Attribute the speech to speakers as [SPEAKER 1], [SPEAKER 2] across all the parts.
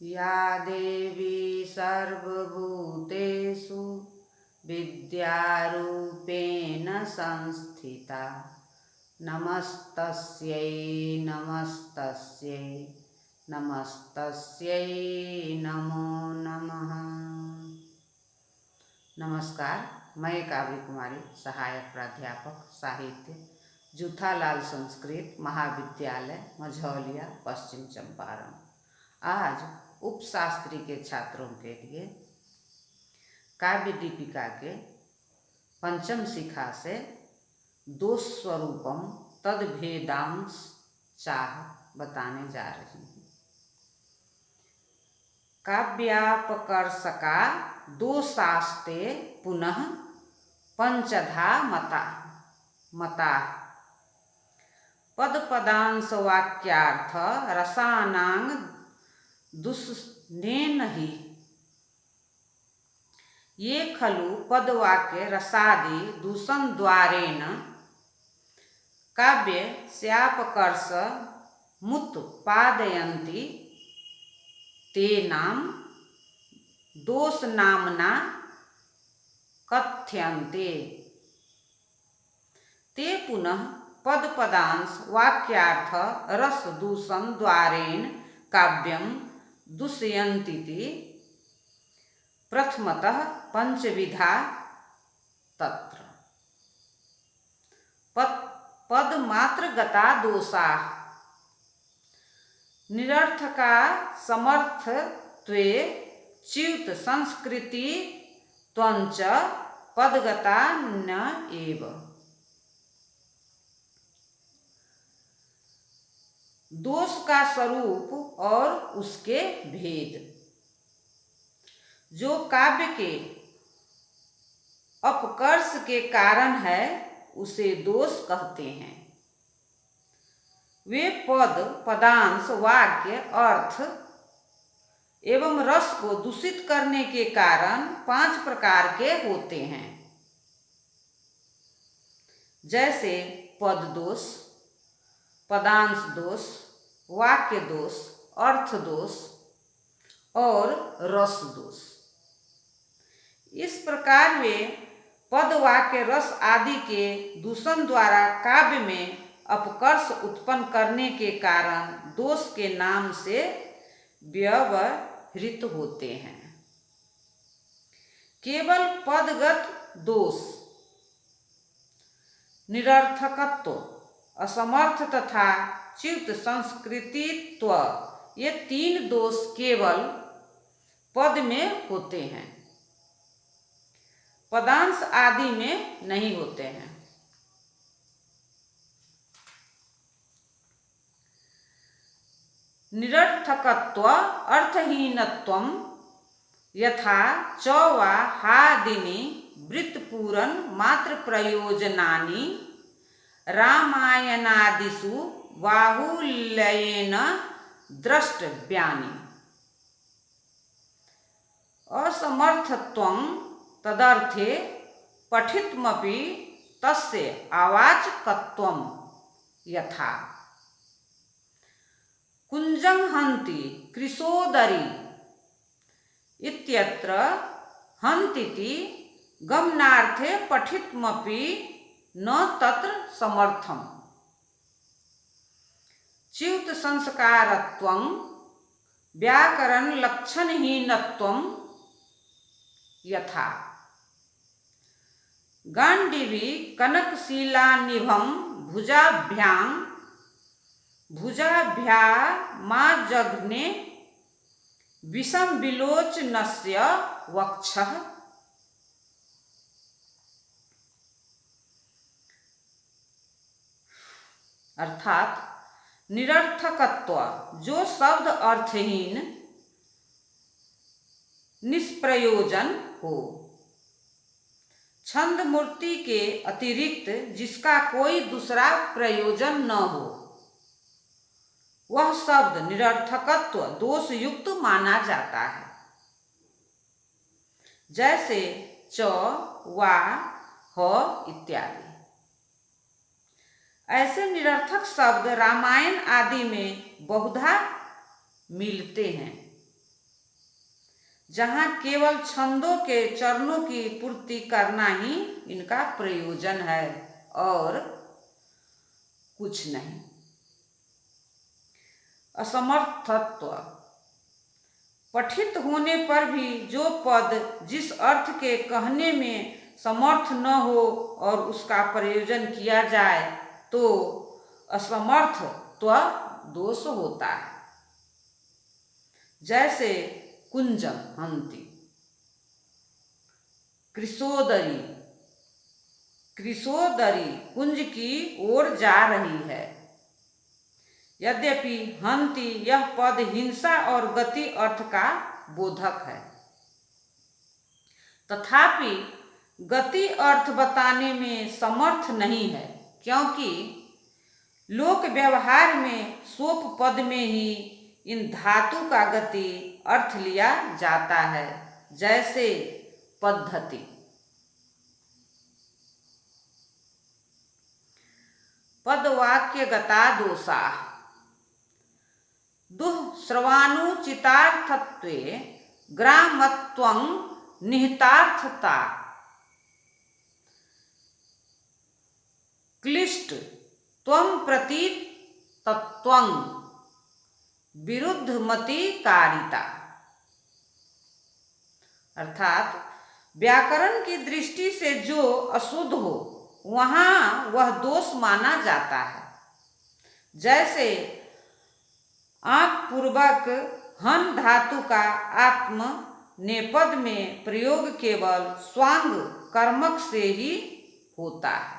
[SPEAKER 1] या देवी सर्वभूतेषु विद्यारूपेण संस्थिता नमस्तस्यै नमस्तस्यै नमस्तस्यै नमो नमः। नमस्कार, मैं काव्य कुमारी, सहायक प्राध्यापक साहित्य, जूथालाल संस्कृत महाविद्यालय मझौलिया, पश्चिम चंपारण। आज उपशास्त्री के छात्रों के लिए काव्य दीपिका के पंचम शिखा से दोष स्वरूपम तद भेदांश चाह बताने जा रही हूँ। काव्यापकर्षका दोषास्ते पुनः पंचधा मता पद पदांश वाक्यार्थ रसानांग दुष्णेन ही ये खलु पदवाक्य रसादि दूषण द्वारेण काव्य स्यापकर्ष मुत्पादयन्ति ते नाम दोष नामना कथ्यन्ते। ते पुनः पद पदांश वाक्यार्थ रस दूषण द्वारेण काव्यम दूषयन्तीति प्रथमतः पंचविधा तत्र पद मात्र गता दोषा निरर्थका समर्थत्वे च्युत संस्कृति त्वंच पदगता न एव। दोष का स्वरूप और उसके भेद। जो काव्य के अपकर्ष के कारण है उसे दोष कहते हैं। वे पद पदांश वाक्य अर्थ एवं रस को दूषित करने के कारण 5 प्रकार के होते हैं, जैसे पद दोष, पदांश दोष, वाक्य दोष, अर्थ दोष और रस दोष। इस प्रकार वे पद वाक्य रस आदि के दूषण द्वारा काव्य में अपकर्ष उत्पन्न करने के कारण दोष के नाम से व्यवहृत होते हैं। केवल पदगत दोष निरर्थकत्व, असमर्थ तथा च्युत संस्कृतित्व, ये 3 दोष केवल पद में होते हैं, पदांश आदि में नहीं होते हैं। निरर्थकत्व अर्थहीनत्वं यथा च वा हादिनी वृत्तपूरन मात्र प्रयोजनानि रामायणादिषु बाहुल्येन द्रष्टव्यानि। असमर्थत्वं तदर्थे पठितमपि तस्य अवाचकत्वं यथा कुंजं हन्ति कृशोदरी इत्यत्र हन्तीति गमनार्थे पठितमपि न तत्र समर्थम। च्युत संस्कारत्वं व्याकरण लक्षणहीनत्वं यथा गांडीवी कनकशिलानिभं भुजाभ्यामाजघ्ने विषम विलोचनस्य वक्षः। अर्थात निरर्थकत्व, जो शब्द अर्थहीन निष्प्रयोजन हो, छंद मूर्ति के अतिरिक्त जिसका कोई दूसरा प्रयोजन न हो, वह शब्द निरर्थकत्व दोष युक्त माना जाता है। जैसे च, वा, ह इत्यादि। ऐसे निरर्थक शब्द रामायण आदि में बहुधा मिलते हैं। जहाँ केवल छंदों के चरणों की पूर्ति करना ही इनका प्रयोजन है और कुछ नहीं। असमर्थत्व। पठित होने पर भी जो पद जिस अर्थ के कहने में समर्थ न हो और उसका प्रयोजन किया जाए तो असमर्थत्व दोष होता है। जैसे कुंजम हंति, कृषोदरी, कृषोदरी कुंज की ओर जा रही है। यद्यपि हंति यह पद हिंसा और गति अर्थ का बोधक है, तथापि गति अर्थ बताने में समर्थ नहीं है, क्योंकि लोक व्यवहार में सोप पद में ही इन धातु का गति अर्थ लिया जाता है। जैसे पद्धति। पदवाक्यगता दोषा। दुःश्रवानुचितार्थत्वे ग्रामत्वं निहितार्थता। क्लिष्ट त्वं प्रति तत्वं विरुद्धमतिकारिता। अर्थात व्याकरण की दृष्टि से जो अशुद्ध हो वहाँ वह दोष माना जाता है। जैसे आंख पूर्वक हन धातु का आत्म नेपद में प्रयोग केवल स्वांग कर्मक से ही होता है।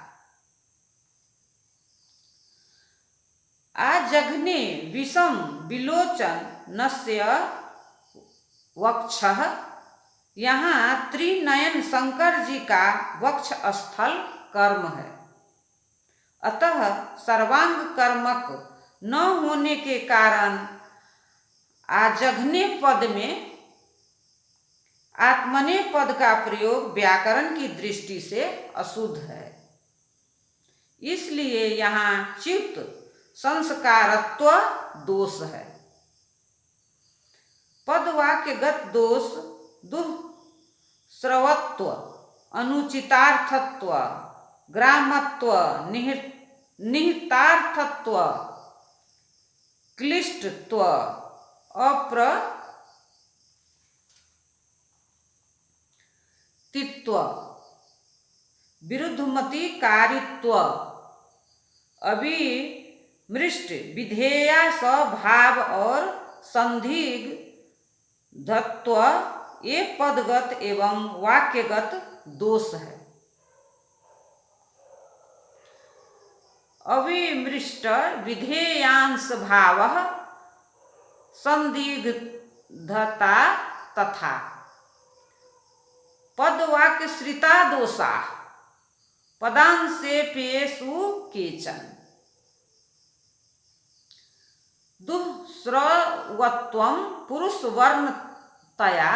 [SPEAKER 1] आजघने विषम विलोचन नस्य वक्षः। यहाँ त्रिनयन शंकर जी का वक्ष स्थल कर्म है, अतः सर्वांग कर्मक न होने के कारण आजघने पद में आत्मने पद का प्रयोग व्याकरण की दृष्टि से अशुद्ध है। इसलिए यहाँ चित्त संस्कारत्व दोष है। पदवाक्यगत दोष दुःश्रवत्व, अनुचितार्थत्व, ग्रामत्व, निहितार्थत्व, क्लिष्टत्व, अप्रतित्व, विरुद्धमतिकारित्व, अभिमृष्ट, विधेया स्वभाव और संदिग्धत्व ये पदगत एवं वाक्यगत दोष है। अविमृष्ट विधेयांश भाव संदिग्धता तथा पदवाक्य श्रिता दोषा पदांशेपेषु केचन। दुःश्रवत्वं पुरुषवर्णतया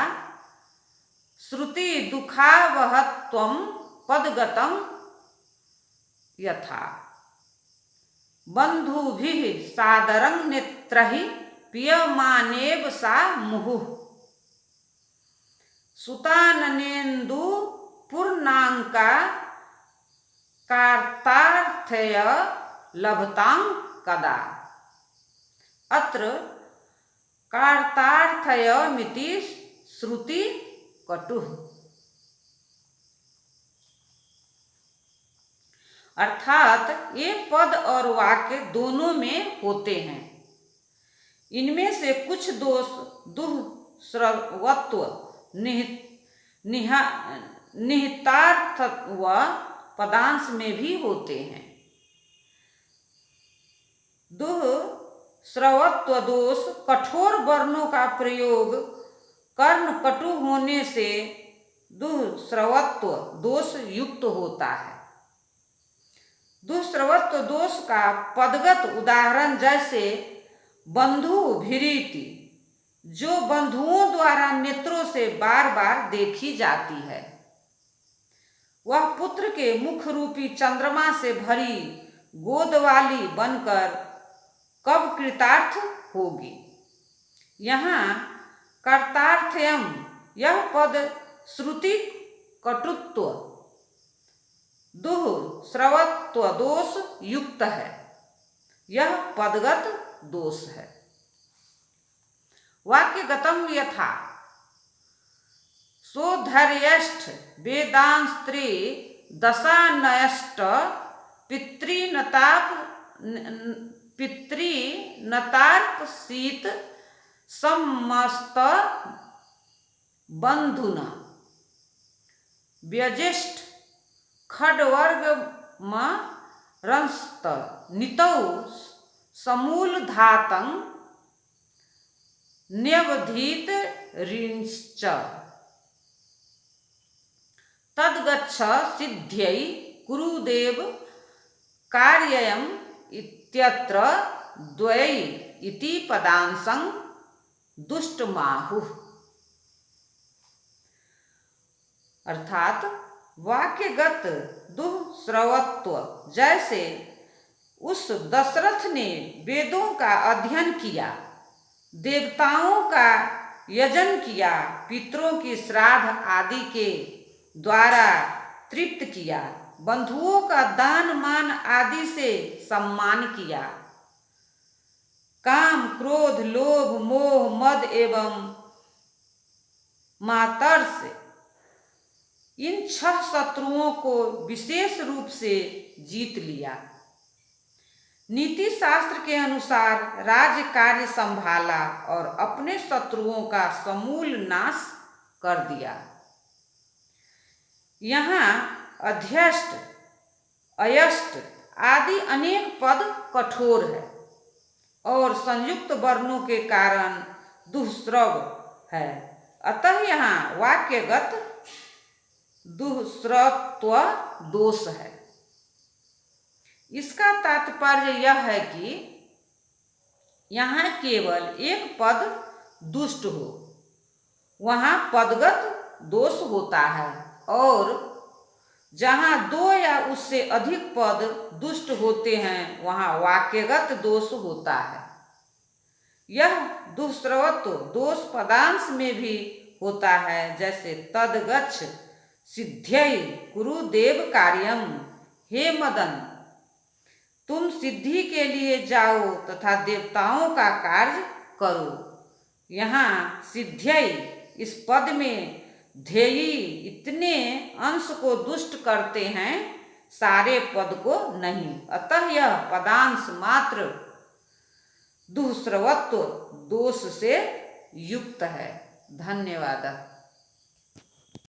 [SPEAKER 1] श्रुति दुःखावहत्वं पदगतं यथा बंधुभिः सादरं नेत्रैः पीयमानेव सा मुहुः सुताननेन्दु पूर्णांका कार्तार्थय लभतां कदा। अत्र कार्तार्थयमिति श्रुति कटुः। अर्थात ये पद और वाक्य दोनों में होते हैं। इनमें से कुछ दोष दुःश्रवत्व, निहितार्थत्व पदांश में भी होते हैं। दुःश्रवत्व दोष कठोर वर्णों का प्रयोग कर्ण कटु होने से दुःश्रवत्व दोष युक्त होता है। दुःश्रवत्व दोष का पदगत उदाहरण जैसे बंधु भिरीति, जो बंधुओं द्वारा नेत्रों से बार बार देखी जाती है, वह पुत्र के मुख रूपी चंद्रमा से भरी गोद वाली बनकर कब कृतार्थ होगी। यहाँ कर्तार्थयम यह पद श्रुति कटुत्व दुह स्रवत्व दोष युक्त है। यह पदगत दोष है। वाक्यगतम यथा सोधर्यष्ठ वेदांस्त्री दशानयष्ट पितृनतार्पसीत समस्त बंधुना व्यजिष्ठ खड्वर्गमरंस्त नितौ समूलधातं न्यवधीत ऋंश्च तद्गच्छ सिद्ध्यै कुरुदेव कार्ययम् इत्यत्र द्वयै इति पदांसं दुष्टमाहुः। अर्थात वाक्यगत दुःश्रवत्व जैसे उस दशरथ ने वेदों का अध्ययन किया, देवताओं का यजन किया, पितरों की श्राद्ध आदि के द्वारा तृप्त किया, बंधुओं का दान मान आदि से सम्मान किया, काम क्रोध लोभ मोह मद एवं मातर्स इन 6 शत्रुओं को विशेष रूप से जीत लिया, नीति शास्त्र के अनुसार राज्य कार्य संभाला और अपने शत्रुओं का समूल नाश कर दिया। यहाँ अध्यष्ट अयष्ट आदि अनेक पद कठोर है और संयुक्त वर्णों के कारण दुःश्रव है। अतः यहाँ वाक्यगत दुःश्रवत्व दोष है। इसका तात्पर्य यह है कि यहाँ केवल एक पद दुष्ट हो, वहाँ पदगत दोष होता है, और जहाँ 2 या उससे अधिक पद दुष्ट होते हैं वहाँ वाक्यगत दोष होता है। यह दुःश्रवत्व दोष पदांश में भी होता है, जैसे तद्गच्छ सिद्ध्यै कुरुदेव कार्यम, हे मदन तुम सिद्धि के लिए जाओ तथा देवताओं का कार्य करो। यहाँ सिद्ध्यै इस पद में ध्येयी इतने अंश को दुष्ट करते हैं, सारे पद को नहीं। अतः यह पदांश मात्र दुःश्रवत्व दोष से युक्त है। धन्यवाद।